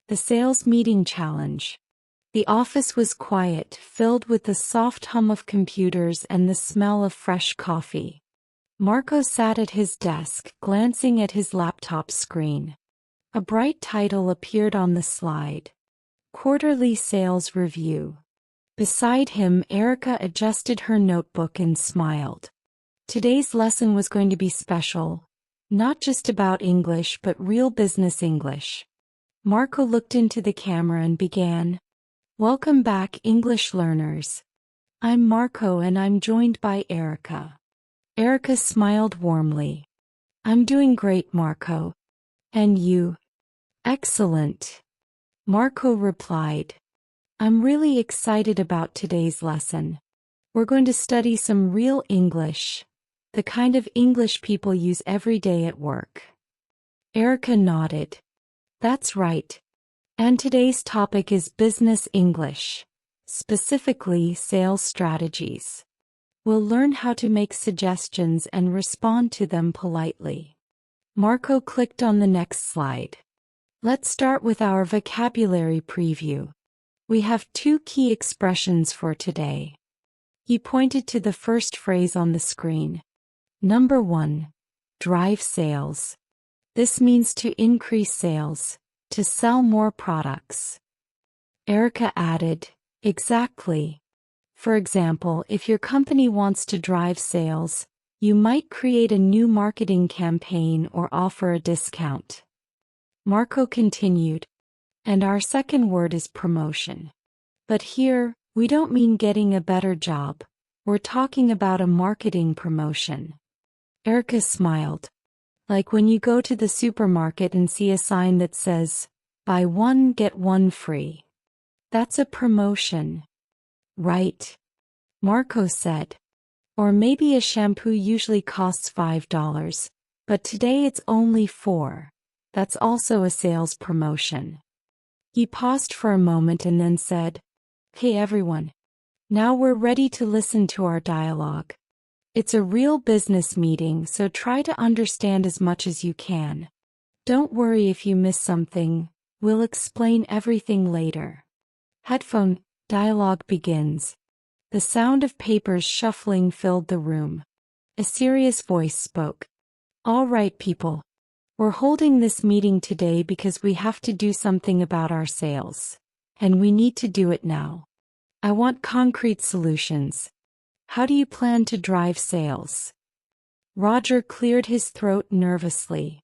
The sales meeting challenge. The office was quiet, filled with the soft hum of computers and the smell of fresh coffee. Marco sat at his desk, glancing at his laptop screen. A bright title appeared on the slide. Quarterly Sales Review. Beside him, Erica adjusted her notebook and smiled. Today's lesson was going to be special, not just about English but real business English. Marco looked into the camera and began. Welcome back, English learners. I'm Marco and I'm joined by Erica. Erica smiled warmly. I'm doing great, Marco. And you? Excellent. Marco replied. I'm really excited about today's lesson. We're going to study some real English, the kind of English people use every day at work. Erica nodded. That's right. And today's topic is business English, specifically sales strategies. We'll learn how to make suggestions and respond to them politely. Marco clicked on the next slide. Let's start with our vocabulary preview. We have two key expressions for today. He pointed to the first phrase on the screen. Number 1. Drive sales. This means to increase sales, to sell more products. Erica added, exactly. For example, if your company wants to drive sales, you might create a new marketing campaign or offer a discount. Marco continued, and our second word is promotion. But here, we don't mean getting a better job. We're talking about a marketing promotion. Erica smiled. Like when you go to the supermarket and see a sign that says, buy one, get one free. That's a promotion. Right. Marco said. Or maybe a shampoo usually costs $5, but today it's only $4. That's also a sales promotion. He paused for a moment and then said, Hey everyone. Now we're ready to listen to our dialogue. It's a real business meeting, so try to understand as much as you can. Don't worry if you miss something, we'll explain everything later. Headphone dialogue begins. The sound of papers shuffling filled the room. A serious voice spoke. All right, people. We're holding this meeting today because we have to do something about our sales. And we need to do it now. I want concrete solutions. How do you plan to drive sales? Roger cleared his throat nervously.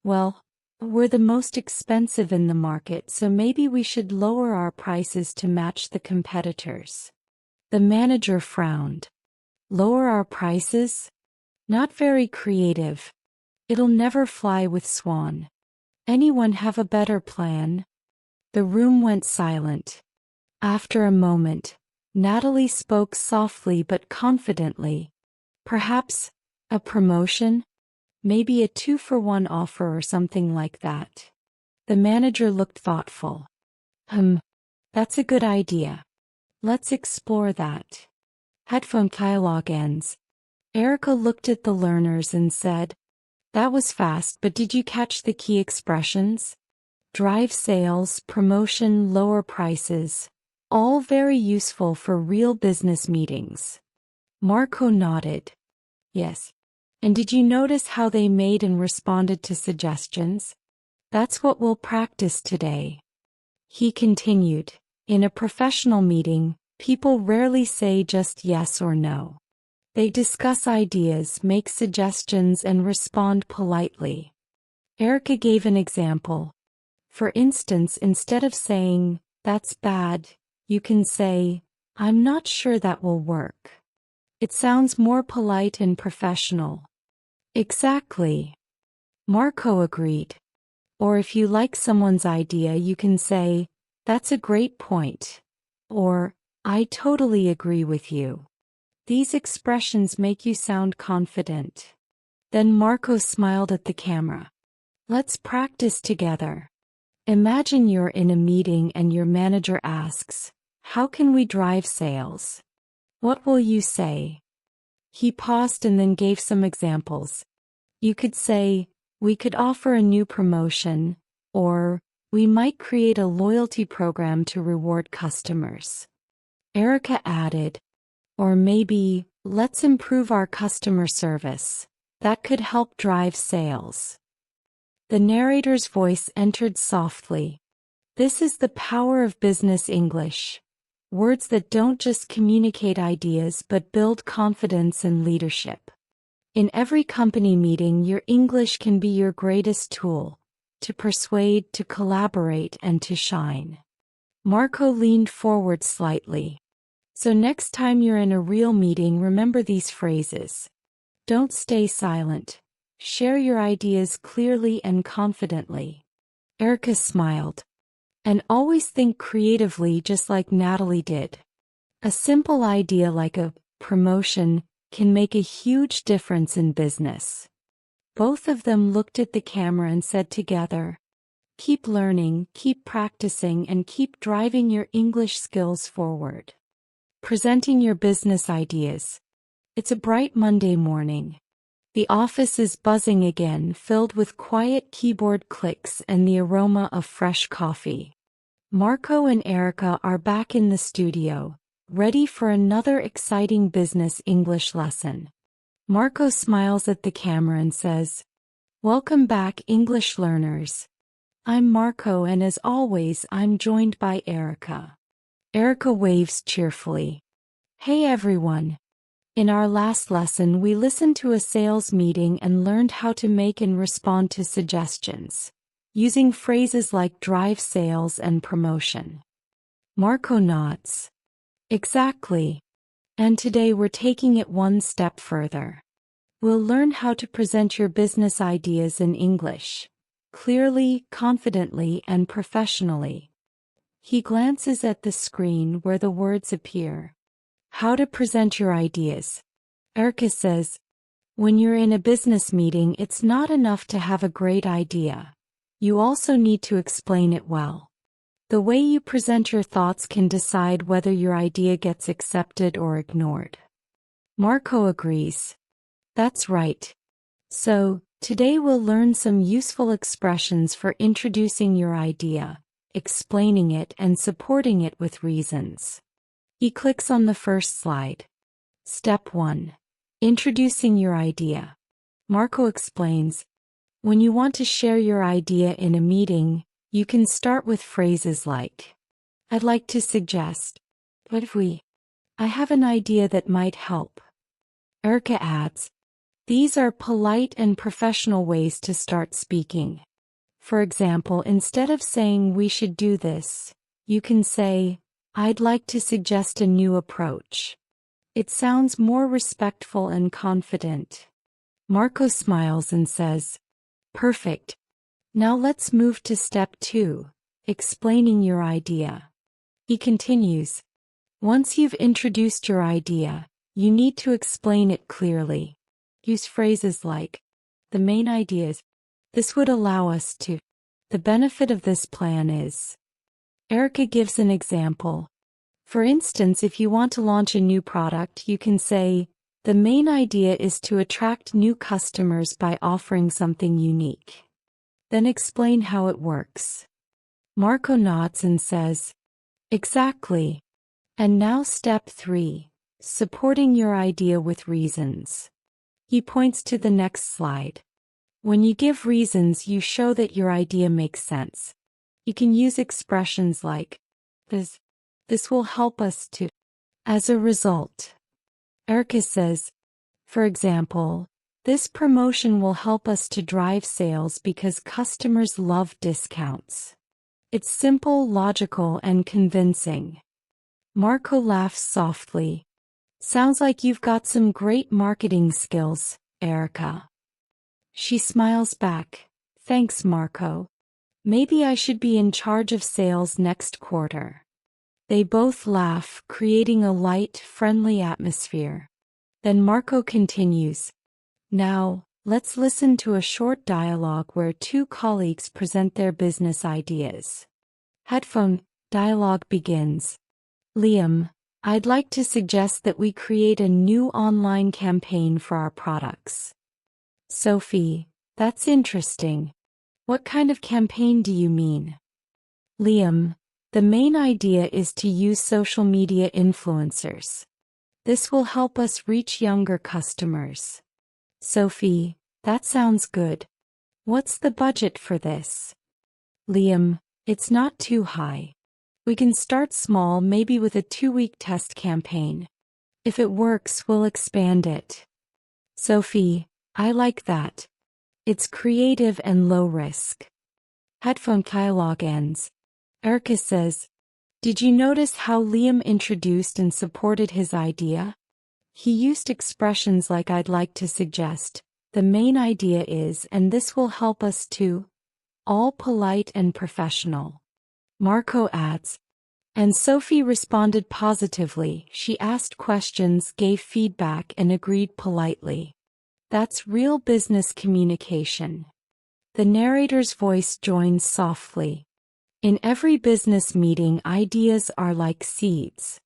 Well, we're the most expensive in the market, so maybe we should lower our prices to match the competitors. The manager frowned. Lower our prices? Not very creative. It'll never fly with Swan. Anyone have a better plan? The room went silent. After a moment, Natalie spoke softly but confidently. Perhaps a promotion? Maybe a 2-for-1 offer or something like that. The manager looked thoughtful. That's a good idea. Let's explore that. Headphone dialogue ends. Erica looked at the learners and said, That was fast, but did you catch the key expressions? Drive sales, promotion, lower prices. All very useful for real business meetings. Marco nodded. Yes. And did you notice how they made and responded to suggestions? That's what we'll practice today. He continued. In a professional meeting, people rarely say just yes or no. They discuss ideas, make suggestions, and respond politely. Erica gave an example. For instance, instead of saying, that's bad, you can say, I'm not sure that will work. It sounds more polite and professional. Exactly. Marco agreed. Or if you like someone's idea, you can say, that's a great point. Or, I totally agree with you. These expressions make you sound confident. Then Marco smiled at the camera. Let's practice together. Imagine you're in a meeting and your manager asks, how can we drive sales? What will you say? He paused and then gave some examples. You could say, we could offer a new promotion, or We might create a loyalty program to reward customers. Erica added, or maybe, let's improve our customer service. That could help drive sales. The narrator's voice entered softly. This is the power of business English. Words that don't just communicate ideas but build confidence and leadership. In every company meeting, your English can be your greatest tool, to persuade, to collaborate, and to shine. Marco leaned forward slightly. So next time you're in a real meeting, remember these phrases. Don't stay silent. Share your ideas clearly and confidently. Erica smiled. And always think creatively, just like Natalie did. A simple idea like a promotion can make a huge difference in business. Both of them looked at the camera and said together, keep learning, keep practicing, and keep driving your English skills forward. Presenting your business ideas. It's a bright Monday morning. The office is buzzing again, filled with quiet keyboard clicks and the aroma of fresh coffee. Marco and Erica are back in the studio, ready for another exciting business English lesson. Marco smiles at the camera and says, welcome back, English learners. I'm Marco, and as always, I'm joined by Erica. Erica waves cheerfully. Hey everyone. In our last lesson, we listened to a sales meeting and learned how to make and respond to suggestions, using phrases like drive sales and promotion. Marco nods. Exactly. And today we're taking it one step further. We'll learn how to present your business ideas in English, clearly, confidently, and professionally. He glances at the screen where the words appear. How to present your ideas. Erica says, when you're in a business meeting, it's not enough to have a great idea. You also need to explain it well. The way you present your thoughts can decide whether your idea gets accepted or ignored. Marco agrees. That's right. So, today we'll learn some useful expressions for introducing your idea, explaining it, and supporting it with reasons. He clicks on the first slide. Step 1. Introducing your idea. Marco explains, when you want to share your idea in a meeting, you can start with phrases like, I'd like to suggest, what if we? I have an idea that might help. Erica adds, these are polite and professional ways to start speaking. For example, instead of saying we should do this, you can say, I'd like to suggest a new approach. It sounds more respectful and confident. Marco smiles and says, perfect. Now let's move to step 2, explaining your idea. He continues, once you've introduced your idea, you need to explain it clearly. Use phrases like, the main ideas. This would allow us to. The benefit of this plan is. Erica gives an example. For instance, if you want to launch a new product, you can say, the main idea is to attract new customers by offering something unique. Then explain how it works. Marco nods and says, exactly. And now step 3, supporting your idea with reasons. He points to the next slide. When you give reasons, you show that your idea makes sense. You can use expressions like, this will help us to. As a result. Erica says, for example, this promotion will help us to drive sales because customers love discounts. It's simple, logical, and convincing. Marco laughs softly. Sounds like you've got some great marketing skills, Erica. She smiles back. Thanks, Marco. Maybe I should be in charge of sales next quarter. They both laugh, creating a light, friendly atmosphere. Then Marco continues. Now, let's listen to a short dialogue where 2 colleagues present their business ideas. Headphone dialogue begins. Liam, I'd like to suggest that we create a new online campaign for our products. Sophie, that's interesting. What kind of campaign do you mean? Liam, the main idea is to use social media influencers. This will help us reach younger customers. Sophie, that sounds good. What's the budget for this? Liam, it's not too high. We can start small, maybe with a 2-week test campaign. If it works, we'll expand it. Sophie, I like that. It's creative and low risk. Headphone dialogue ends. Erica says, "Did you notice how Liam introduced and supported his idea? He used expressions like 'I'd like to suggest,' 'the main idea is,' and 'this will help us too.' All polite and professional." Marco adds, "And Sophie responded positively. She asked questions, gave feedback, and agreed politely. That's real business communication." The narrator's voice joins softly. In every business meeting, ideas are like seeds.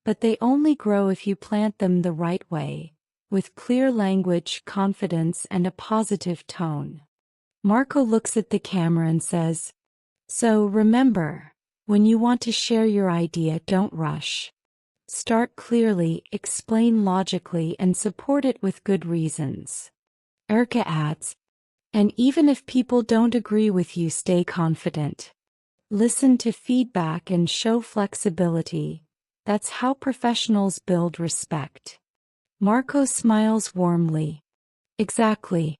But they only grow if you plant them the right way, with clear language, confidence, and a positive tone. Marco looks at the camera and says, "So remember, when you want to share your idea, don't rush. Start clearly, explain logically, and support it with good reasons." Erica adds, "And even if people don't agree with you, stay confident. Listen to feedback and show flexibility. That's how professionals build respect." Marco smiles warmly. Exactly.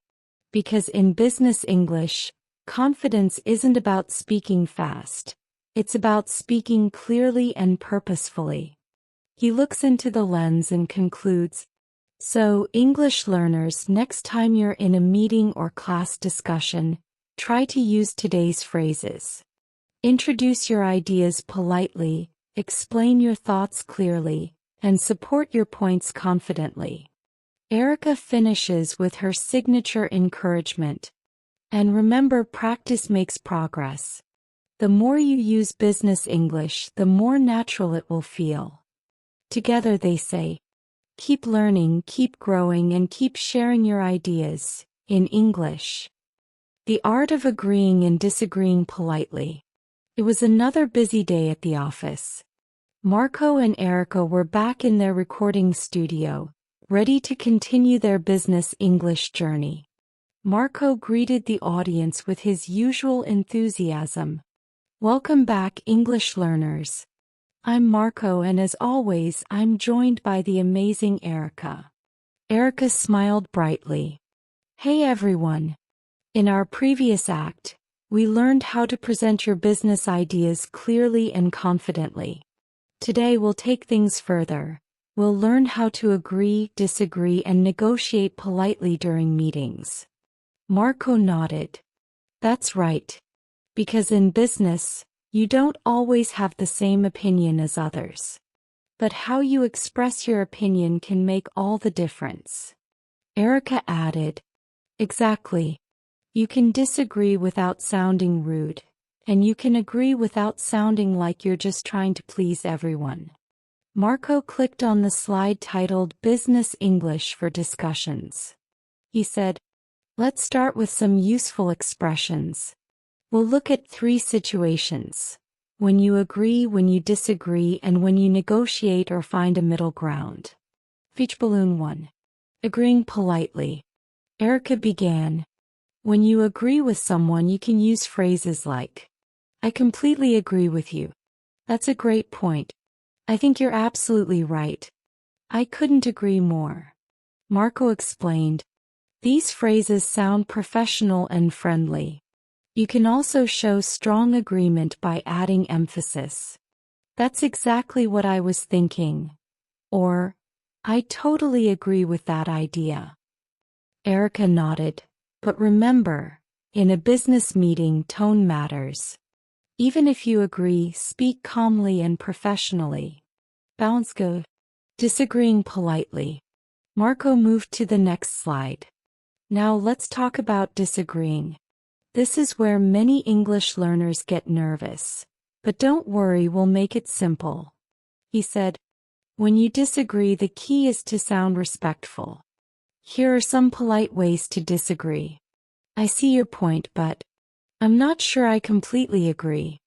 Because in business English, confidence isn't about speaking fast. It's about speaking clearly and purposefully. He looks into the lens and concludes, "So, English learners, next time you're in a meeting or class discussion, try to use today's phrases. Introduce your ideas politely, explain your thoughts clearly, and support your points confidently." Erica finishes with her signature encouragement. "And remember, practice makes progress. The more you use business English, the more natural it will feel." Together they say, "Keep learning, keep growing, and keep sharing your ideas in English." The art of agreeing and disagreeing politely. It was another busy day at the office. Marco and Erica were back in their recording studio, ready to continue their business English journey. Marco greeted the audience with his usual enthusiasm. "Welcome back, English learners. I'm Marco, and as always, I'm joined by the amazing Erica." Erica smiled brightly. "Hey everyone. In our previous act, we learned how to present your business ideas clearly and confidently. Today we'll take things further. We'll learn how to agree, disagree, and negotiate politely during meetings." Marco nodded. "That's right. Because in business, you don't always have the same opinion as others. But how you express your opinion can make all the difference." Erica added, "Exactly. You can disagree without sounding rude, and you can agree without sounding like you're just trying to please everyone." Marco clicked on the slide titled Business English for Discussions. He said, "Let's start with some useful expressions. We'll look at 3 situations: when you agree, when you disagree, and when you negotiate or find a middle ground." Speech Balloon 1. Agreeing politely. Erica began, "When you agree with someone, you can use phrases like, 'I completely agree with you. That's a great point. I think you're absolutely right. I couldn't agree more.'" Marco explained, "These phrases sound professional and friendly. You can also show strong agreement by adding emphasis. 'That's exactly what I was thinking,' or 'I totally agree with that idea.'" Erica nodded. "But remember, in a business meeting, tone matters. Even if you agree, speak calmly and professionally. Balance go." Disagreeing politely. Marco moved to the next slide. "Now let's talk about disagreeing. This is where many English learners get nervous. But don't worry, we'll make it simple." He said, "When you disagree, the key is to sound respectful. Here are some polite ways to disagree. 'I see your point, but I'm not sure I completely agree.'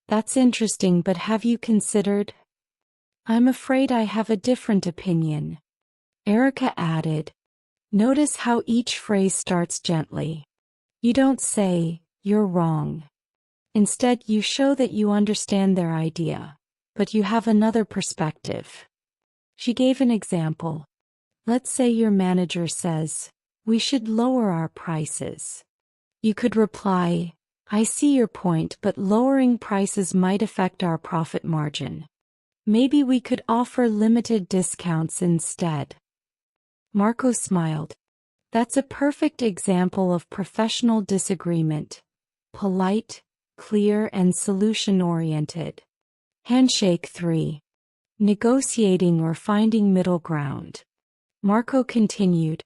That's interesting, but have you considered? I'm afraid I have a different opinion. Erica added. Notice how each phrase starts gently. You don't say, "You're wrong." Instead, you show that you understand their idea, but you have another perspective. She gave an example. Let's say your manager says, "We should lower our prices." You could reply, "I see your point, but lowering prices might affect our profit margin. Maybe we could offer limited discounts instead." Marco smiled. That's a perfect example of professional disagreement. Polite, clear, and solution-oriented. Handshake 3. Negotiating or finding middle ground. Marco continued.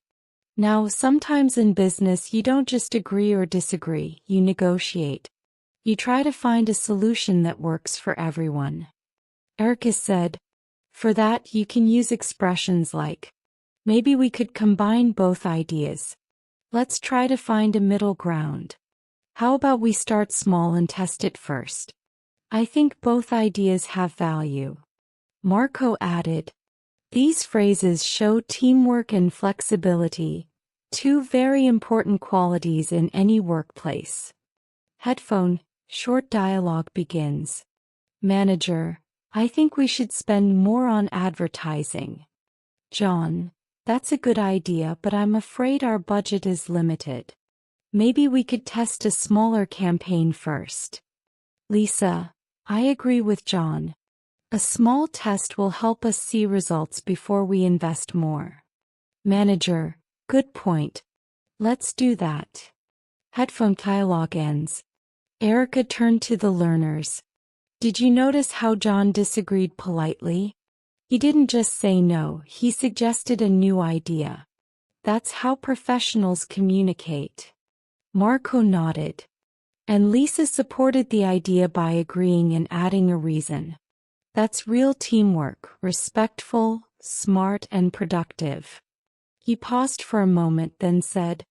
Now, sometimes in business you don't just agree or disagree, you negotiate. You try to find a solution that works for everyone. Erica said, for that you can use expressions like, maybe we could combine both ideas. Let's try to find a middle ground. How about we start small and test it first? I think both ideas have value. Marco added, these phrases show teamwork and flexibility, two very important qualities in any workplace. Headphone, short dialogue begins. Manager, I think we should spend more on advertising. John, that's a good idea, but I'm afraid our budget is limited. Maybe we could test a smaller campaign first. Lisa, I agree with John. A small test will help us see results before we invest more. Manager, good point. Let's do that. Headphone dialogue ends. Erica turned to the learners. Did you notice how John disagreed politely? He didn't just say no, he suggested a new idea. That's how professionals communicate. Marco nodded. And Lisa supported the idea by agreeing and adding a reason. That's real teamwork, respectful, smart, and productive. He paused for a moment, then said,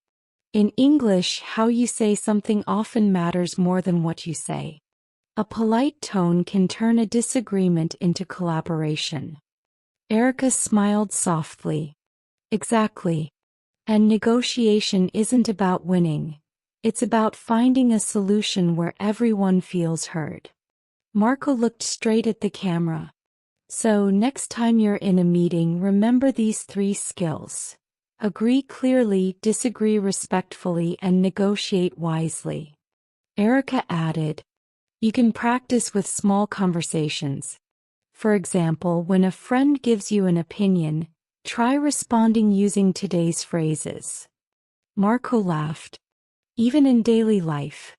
in English, how you say something often matters more than what you say. A polite tone can turn a disagreement into collaboration. Erica smiled softly. Exactly. And negotiation isn't about winning. It's about finding a solution where everyone feels heard. Marco looked straight at the camera. So, next time you're in a meeting, remember these 3 skills. Agree clearly, disagree respectfully, and negotiate wisely. Erica added, you can practice with small conversations. For example, when a friend gives you an opinion, try responding using today's phrases. Marco laughed. Even in daily life.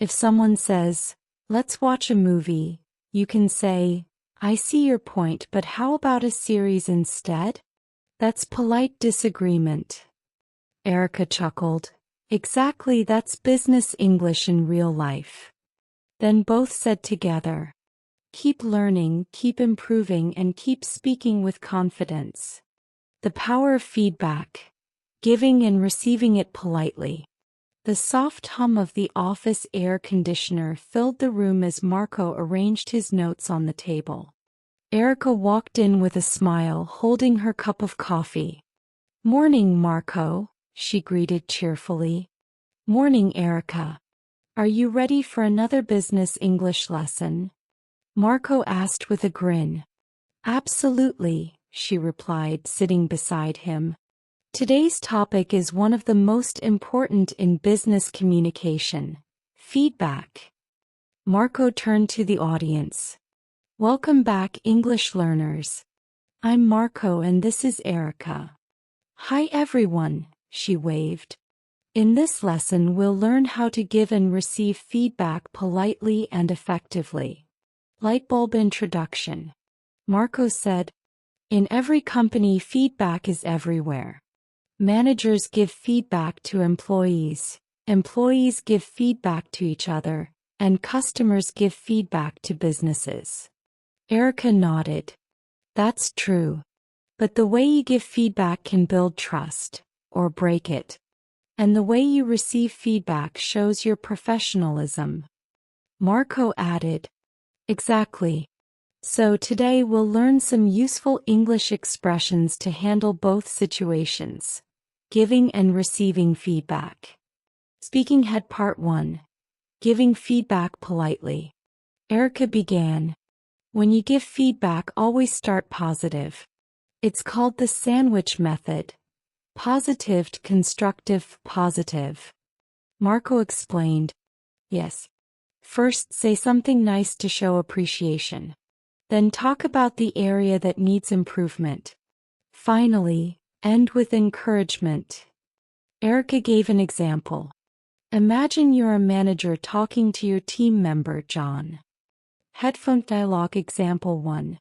If someone says, let's watch a movie, you can say, I see your point, but how about a series instead? That's polite disagreement. Erica chuckled. Exactly, that's business English in real life. Then both said together, keep learning, keep improving, and keep speaking with confidence. The power of feedback, giving and receiving it politely. The soft hum of the office air conditioner filled the room as Marco arranged his notes on the table. Erica walked in with a smile, holding her cup of coffee. Morning, Marco, she greeted cheerfully. Morning, Erica. Are you ready for another business English lesson? Marco asked with a grin. Absolutely, she replied, sitting beside him. Today's topic is one of the most important in business communication: feedback. Marco turned to the audience. Welcome back, English learners. I'm Marco and this is Erica. Hi everyone, she waved. In this lesson we'll learn how to give and receive feedback politely and effectively. Lightbulb introduction. Marco said, in every company feedback is everywhere. Managers give feedback to employees give feedback to each other, and customers give feedback to businesses. Erica nodded. That's true. But the way you give feedback can build trust, or break it. And the way you receive feedback shows your professionalism. Marco added, Exactly. So today we'll learn some useful English expressions to handle both situations, giving and receiving feedback. Speaking Head Part 1. Giving feedback politely. Erica began. When you give feedback, always start positive. It's called the sandwich method. Positive, constructive, positive. Marco explained. Yes. First, say something nice to show appreciation. Then talk about the area that needs improvement. Finally, end with encouragement. Erica gave an example. Imagine you're a manager talking to your team member, John. Headphone dialogue example 1.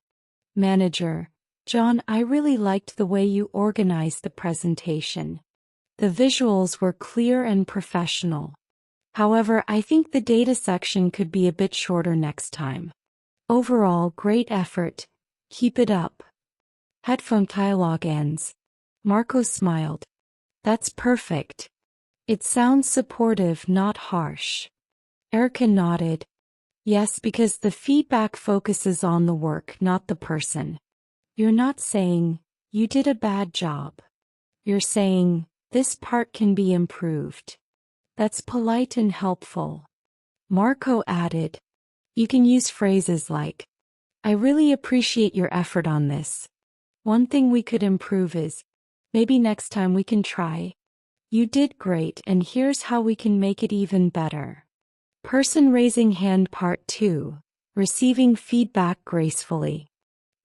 Manager, John, I really liked the way you organized the presentation. The visuals were clear and professional. However, I think the data section could be a bit shorter next time. Overall, great effort. Keep it up. Headphone dialogue ends. Marco smiled. That's perfect. It sounds supportive, not harsh. Erica nodded. Yes, because the feedback focuses on the work, not the person. You're not saying, you did a bad job. You're saying, this part can be improved. That's polite and helpful. Marco added. You can use phrases like, I really appreciate your effort on this. One thing we could improve is, maybe next time we can try. You did great, and here's how we can make it even better. Person raising hand part 2. Receiving feedback gracefully.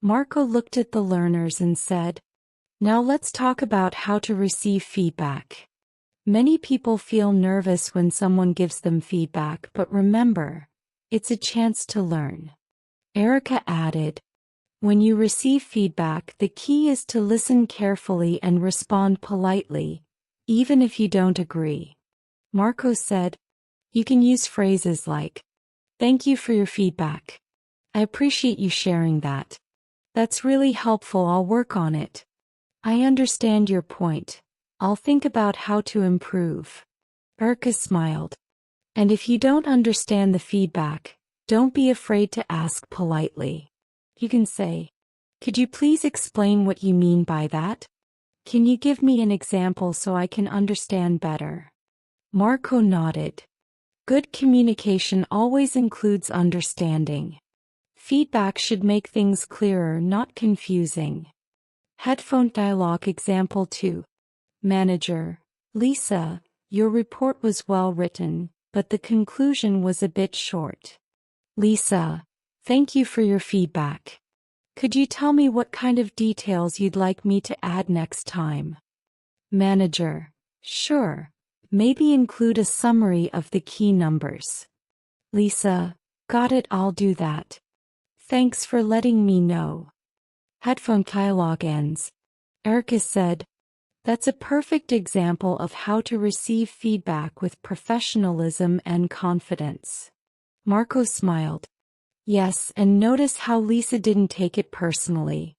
Marco looked at the learners and said, now let's talk about how to receive feedback. Many people feel nervous when someone gives them feedback, but remember, it's a chance to learn. Erica added, when you receive feedback, the key is to listen carefully and respond politely, even if you don't agree. Marco said, you can use phrases like, thank you for your feedback. I appreciate you sharing that. That's really helpful, I'll work on it. I understand your point. I'll think about how to improve. Erica smiled. And if you don't understand the feedback, don't be afraid to ask politely. You can say, could you please explain what you mean by that? Can you give me an example so I can understand better? Marco nodded. Good communication always includes understanding. Feedback should make things clearer, not confusing. Headphone dialogue example 2. Manager, Lisa, your report was well written, but the conclusion was a bit short. Lisa, thank you for your feedback. Could you tell me what kind of details you'd like me to add next time? Manager, sure. Maybe include a summary of the key numbers. Lisa, got it, I'll do that. Thanks for letting me know. Headphone dialogue ends. Erica said, that's a perfect example of how to receive feedback with professionalism and confidence. Marco smiled. Yes, and notice how Lisa didn't take it personally.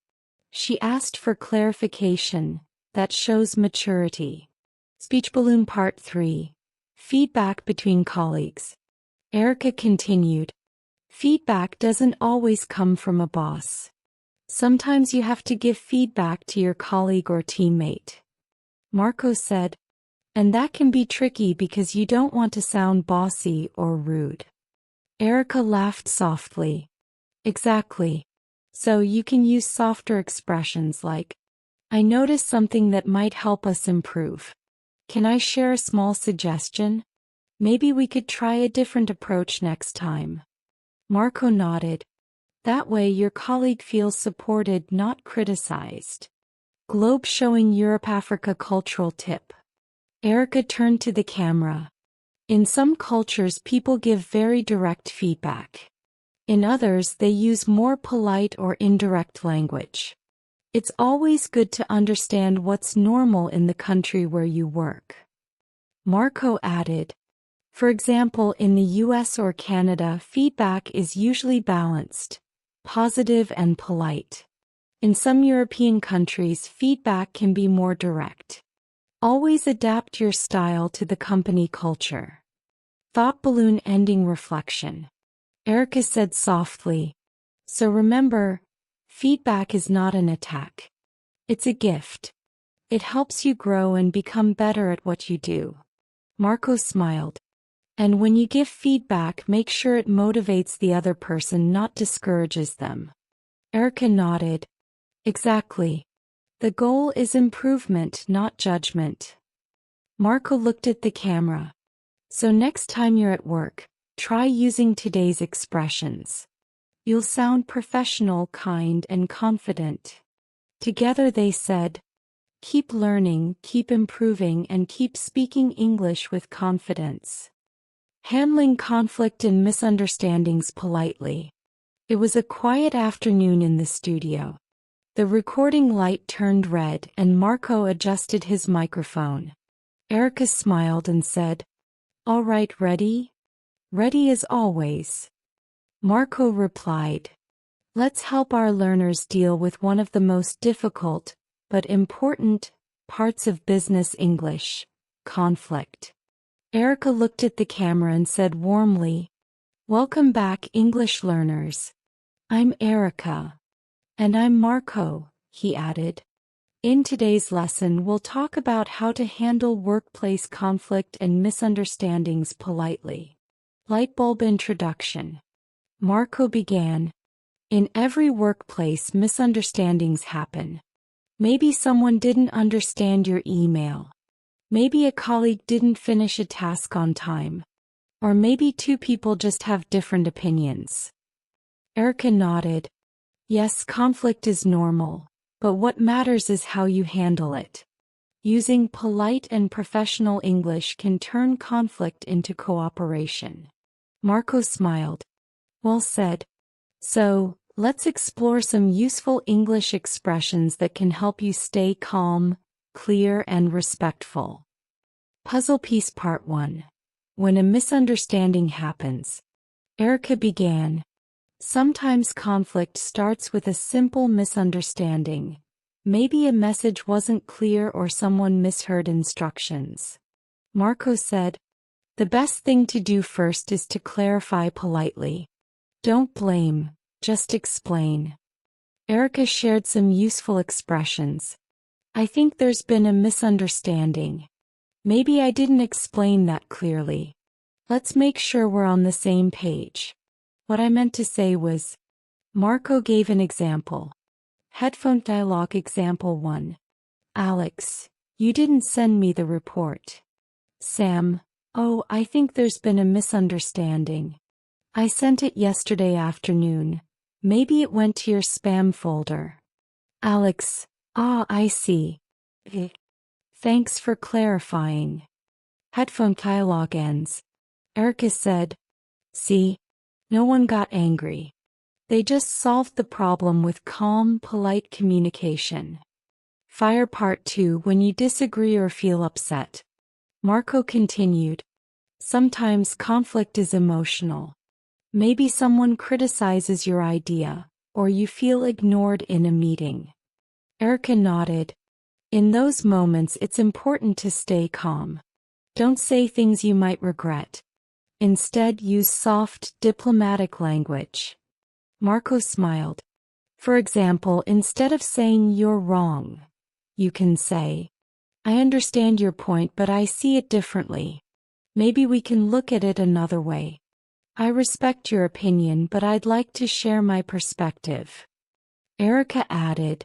She asked for clarification. That shows maturity. Speech balloon part 3. Feedback between colleagues. Erica continued. Feedback doesn't always come from a boss. Sometimes you have to give feedback to your colleague or teammate. Marco said, and that can be tricky because you don't want to sound bossy or rude. Erica laughed softly. Exactly. So you can use softer expressions like, I noticed something that might help us improve. Can I share a small suggestion? Maybe we could try a different approach next time. Marco nodded. That way your colleague feels supported, not criticized. Globe showing Europe-Africa cultural tip. Erica turned to the camera. In some cultures, people give very direct feedback. In others, they use more polite or indirect language. It's always good to understand what's normal in the country where you work. Marco added, for example, in the US or Canada, feedback is usually balanced, positive and polite. In some European countries, feedback can be more direct. Always adapt your style to the company culture. Thought balloon ending reflection. Erica said softly. So remember, feedback is not an attack. It's a gift. It helps you grow and become better at what you do. Marco smiled. And when you give feedback, make sure it motivates the other person, not discourages them. Erica nodded. Exactly. The goal is improvement, not judgment. Marco looked at the camera. So next time you're at work, try using today's expressions. You'll sound professional, kind, and confident. Together they said, keep learning, keep improving, and keep speaking English with confidence. Handling conflict and misunderstandings politely. It was a quiet afternoon in the studio. The recording light turned red and Marco adjusted his microphone. Erica smiled and said, All right, ready? Ready as always. Marco replied, Let's help our learners deal with one of the most difficult, but important, parts of business English, conflict. Erica looked at the camera and said warmly, Welcome back, English learners. I'm Erica. And I'm Marco, he added. In today's lesson, we'll talk about how to handle workplace conflict and misunderstandings politely. Lightbulb introduction. Marco began. In every workplace, misunderstandings happen. Maybe someone didn't understand your email. Maybe a colleague didn't finish a task on time. Or maybe two people just have different opinions. Erica nodded. Yes, conflict is normal, but what matters is how you handle it. Using polite and professional English can turn conflict into cooperation. Marco smiled. Well said. So, let's explore some useful English expressions that can help you stay calm, clear, and respectful. Puzzle piece part 1. When a misunderstanding happens. Erica began. Sometimes conflict starts with a simple misunderstanding. Maybe a message wasn't clear or someone misheard instructions. Marco said, The best thing to do first is to clarify politely. Don't blame, just explain. Erica shared some useful expressions. I think there's been a misunderstanding. Maybe I didn't explain that clearly. Let's make sure we're on the same page. What I meant to say was, Marco gave an example. Headphone dialogue example 1. Alex, you didn't send me the report. Sam, oh, I think there's been a misunderstanding. I sent it yesterday afternoon. Maybe it went to your spam folder. Alex, I see. Thanks for clarifying. Headphone dialogue ends. Erica said, See? No one got angry. They just solved the problem with calm, polite communication. Fire part 2. When you disagree or feel upset. Marco continued. Sometimes conflict is emotional. Maybe someone criticizes your idea, or you feel ignored in a meeting. Erica nodded. In those moments, it's important to stay calm. Don't say things you might regret. Instead, use soft, diplomatic language. Marco smiled. For example, instead of saying you're wrong, you can say, I understand your point, but I see it differently. Maybe we can look at it another way. I respect your opinion, but I'd like to share my perspective. Erica added,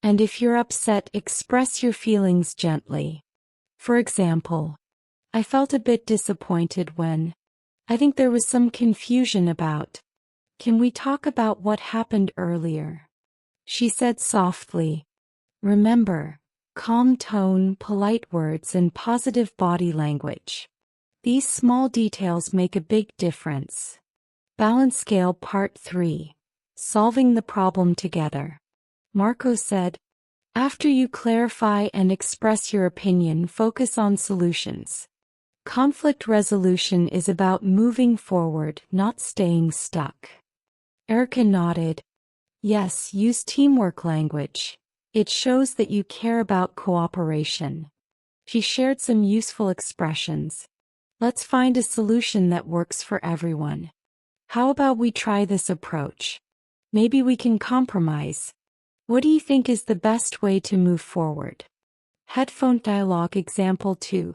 and if you're upset, express your feelings gently. For example, I felt a bit disappointed when I think there was some confusion about. Can we talk about what happened earlier? She said softly. Remember, calm tone, polite words, and positive body language. These small details make a big difference. Balance scale part 3. Solving the problem together. Marco said, after you clarify and express your opinion, focus on solutions. Conflict resolution is about moving forward, not staying stuck. Erica nodded. Yes, use teamwork language. It shows that you care about cooperation. She shared some useful expressions. Let's find a solution that works for everyone. How about we try this approach? Maybe we can compromise. What do you think is the best way to move forward? Headphone dialogue example 2.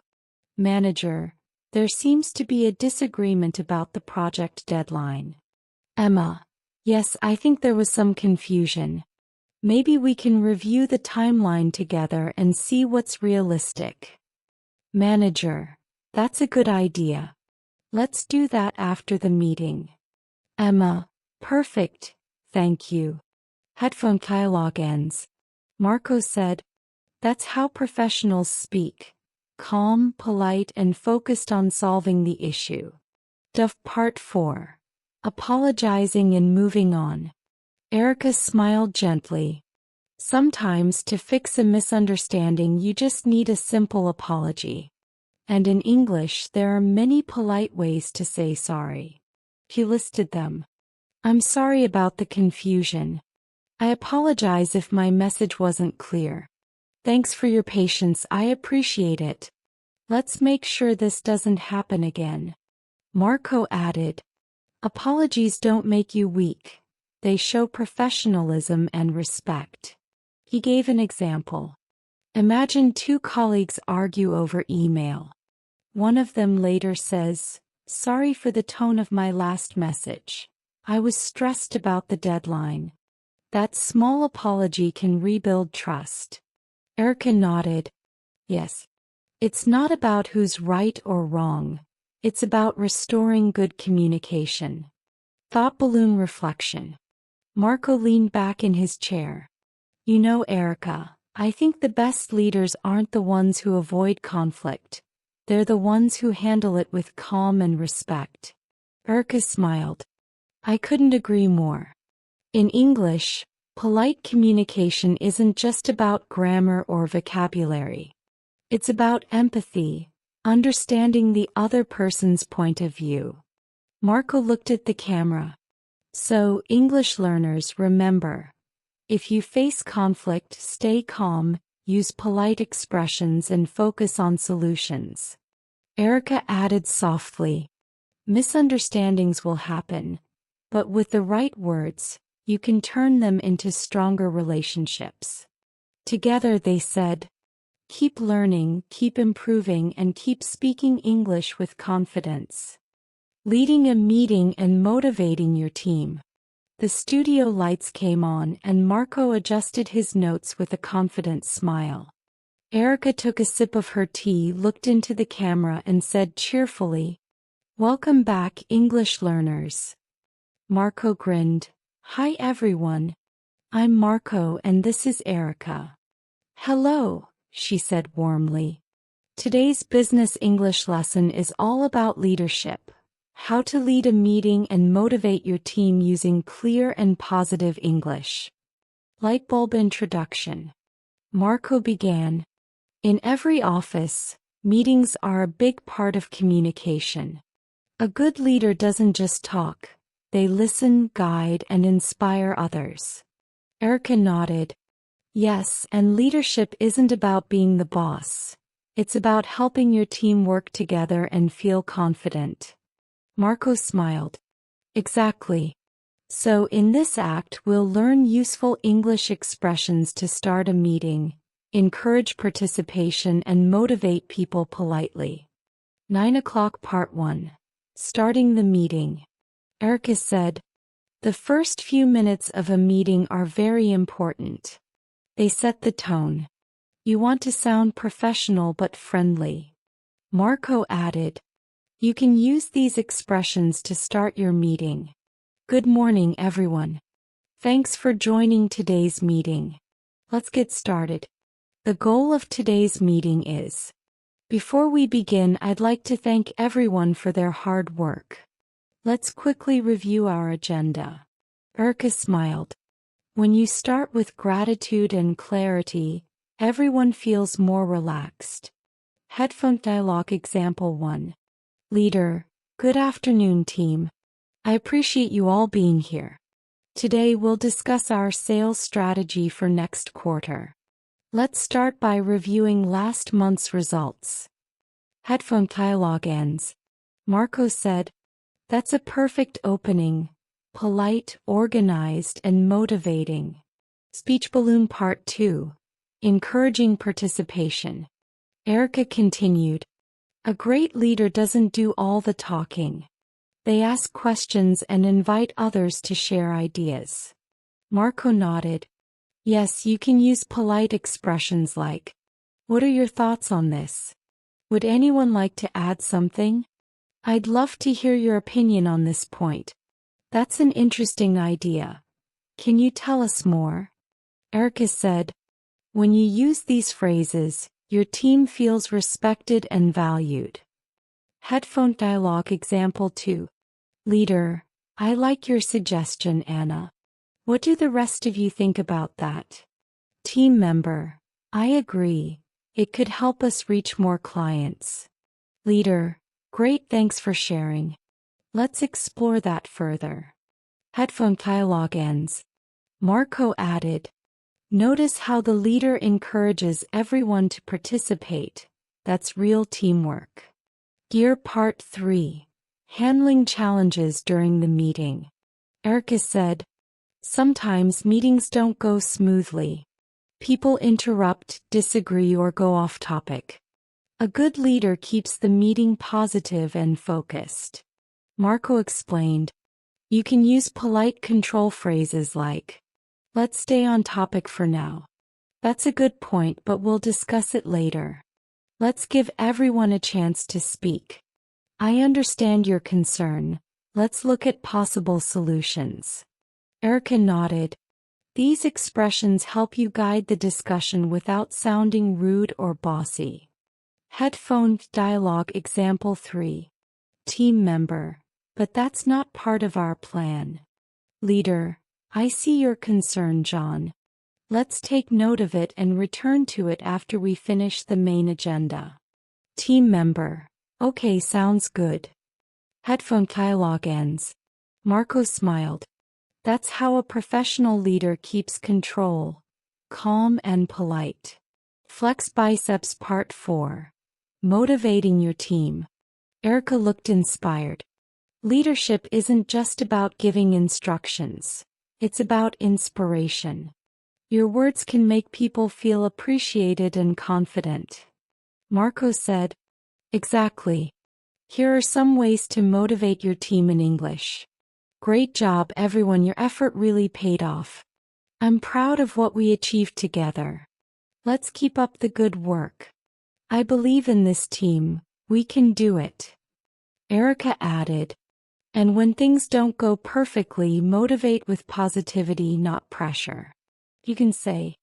Manager, there seems to be a disagreement about the project deadline. Emma, yes, I think there was some confusion. Maybe we can review the timeline together and see what's realistic. Manager, that's a good idea. Let's do that after the meeting. Emma, perfect, thank you. Headphone dialogue ends. Marco said, that's how professionals speak. Calm, polite, and focused on solving the issue. Part 4. Apologizing and moving on. Erica smiled gently. Sometimes to fix a misunderstanding you just need a simple apology. And in English there are many polite ways to say sorry. He listed them. I'm sorry about the confusion. I apologize if my message wasn't clear. Thanks for your patience, I appreciate it. Let's make sure this doesn't happen again. Marco added, apologies don't make you weak. They show professionalism and respect. He gave an example. Imagine two colleagues argue over email. One of them later says, sorry for the tone of my last message. I was stressed about the deadline. That small apology can rebuild trust. Erica nodded. Yes. It's not about who's right or wrong. It's about restoring good communication. Thought balloon reflection. Marco leaned back in his chair. You know, Erica, I think the best leaders aren't the ones who avoid conflict. They're the ones who handle it with calm and respect. Erica smiled. I couldn't agree more. In English, polite communication isn't just about grammar or vocabulary. It's about empathy, understanding the other person's point of view. Marco looked at the camera. So, English learners, remember, if you face conflict, stay calm, use polite expressions and focus on solutions. Erica added softly, misunderstandings will happen, but with the right words, you can turn them into stronger relationships. Together they said, keep learning, keep improving, and keep speaking English with confidence. Leading a meeting and motivating your team. The studio lights came on and Marco adjusted his notes with a confident smile. Erica took a sip of her tea, looked into the camera and said cheerfully, welcome back, English learners. Marco grinned. Hi everyone. I'm Marco and this is Erica. Hello, she said warmly. Today's business English lesson is all about leadership. How to lead a meeting and motivate your team using clear and positive English. Lightbulb introduction. Marco began. In every office, meetings are a big part of communication. A good leader doesn't just talk, they listen, guide, and inspire others. Erica nodded. Yes, and leadership isn't about being the boss. It's about helping your team work together and feel confident. Marco smiled. Exactly. So in this act we'll learn useful English expressions to start a meeting, encourage participation and motivate people politely. 9 o'clock Part 1. Starting the meeting. Erica said, the first few minutes of a meeting are very important. They set the tone. You want to sound professional but friendly. Marco added, you can use these expressions to start your meeting. Good morning, everyone. Thanks for joining today's meeting. Let's get started. The goal of today's meeting is. Before we begin, I'd like to thank everyone for their hard work. Let's quickly review our agenda. Erica smiled. When you start with gratitude and clarity, everyone feels more relaxed. Headphone dialogue example 1. Leader, good afternoon team. I appreciate you all being here. Today we'll discuss our sales strategy for next quarter. Let's start by reviewing last month's results. Headphone dialogue ends. Marco said, That's a perfect opening. Polite, organized, and motivating. Speech balloon part 2. Encouraging participation. Erica continued. A great leader doesn't do all the talking. They ask questions and invite others to share ideas. Marco nodded. Yes, you can use polite expressions like, "What are your thoughts on this? Would anyone like to add something? I'd love to hear your opinion on this point. That's an interesting idea. Can you tell us more?" Erica said, "When you use these phrases, your team feels respected and valued." Headphone dialogue example 2. Leader, I like your suggestion, Anna. What do the rest of you think about that? Team member, I agree. It could help us reach more clients. Leader, great, thanks for sharing. Let's explore that further. Headphone dialogue ends. Marco added, notice how the leader encourages everyone to participate. That's real teamwork. Gear Part 3. Handling challenges during the meeting. Erica said, sometimes meetings don't go smoothly. People interrupt, disagree, or go off topic. A good leader keeps the meeting positive and focused. Marco explained, you can use polite control phrases like, let's stay on topic for now. That's a good point, but we'll discuss it later. Let's give everyone a chance to speak. I understand your concern. Let's look at possible solutions. Erica nodded. These expressions help you guide the discussion without sounding rude or bossy. Headphone dialogue example 3. Team member, but that's not part of our plan. Leader, I see your concern, John. Let's take note of it and return to it after we finish the main agenda. Team member, okay, sounds good. Headphone dialogue ends. Marco smiled. That's how a professional leader keeps control, calm and polite. Flex biceps part 4. Motivating your team. Erica looked inspired. Leadership isn't just about giving instructions. It's about inspiration. Your words can make people feel appreciated and confident. Marco said, exactly. Here are some ways to motivate your team in English. Great job, everyone. Your effort really paid off. I'm proud of what we achieved together. Let's keep up the good work. I believe in this team. We can do it. Erica added, and when things don't go perfectly, motivate with positivity, not pressure. You can say,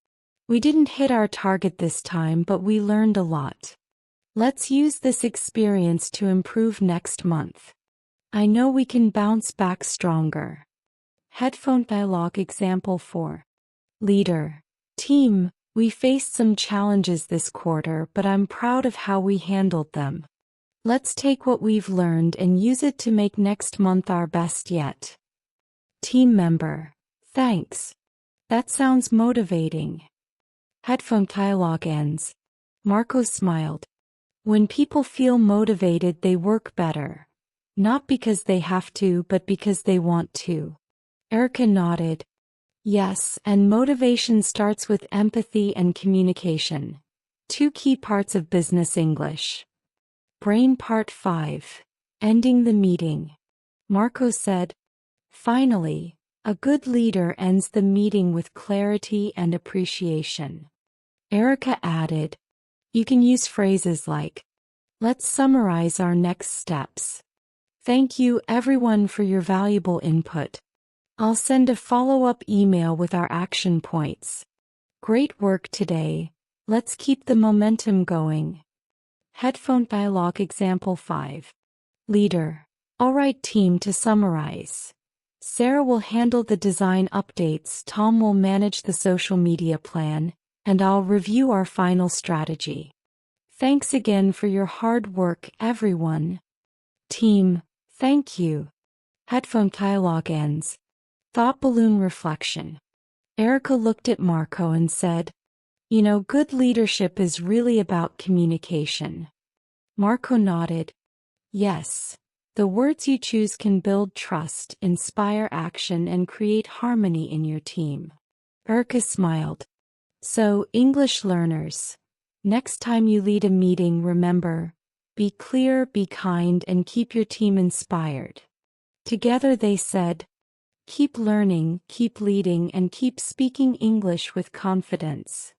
we didn't hit our target this time, but we learned a lot. Let's use this experience to improve next month. I know we can bounce back stronger. Headphone dialogue example 4. Leader, team, we faced some challenges this quarter, but I'm proud of how we handled them. Let's take what we've learned and use it to make next month our best yet. Team member, thanks. That sounds motivating. Headphone dialogue ends. Marco smiled. When people feel motivated, they work better. Not because they have to, but because they want to. Erica nodded. Yes, and motivation starts with empathy and communication. 2 key parts of business English. Brain part 5. Ending the meeting. Marco said, finally, a good leader ends the meeting with clarity and appreciation. Erica added, you can use phrases like, let's summarize our next steps. Thank you everyone for your valuable input. I'll send a follow-up email with our action points. Great work today. Let's keep the momentum going. Headphone dialogue example 5. Leader, all right team, to summarize. Sarah will handle the design updates, Tom will manage the social media plan, and I'll review our final strategy. Thanks again for your hard work, everyone. Team, thank you. Headphone dialogue ends. Thought balloon reflection. Erica looked at Marco and said, you know, good leadership is really about communication. Marco nodded. Yes, The words you choose can build trust, inspire action, and create harmony in your team. Urka smiled. So, English learners, next time you lead a meeting, remember, be clear, be kind, and keep your team inspired. Together they said, keep learning, keep leading, and keep speaking English with confidence.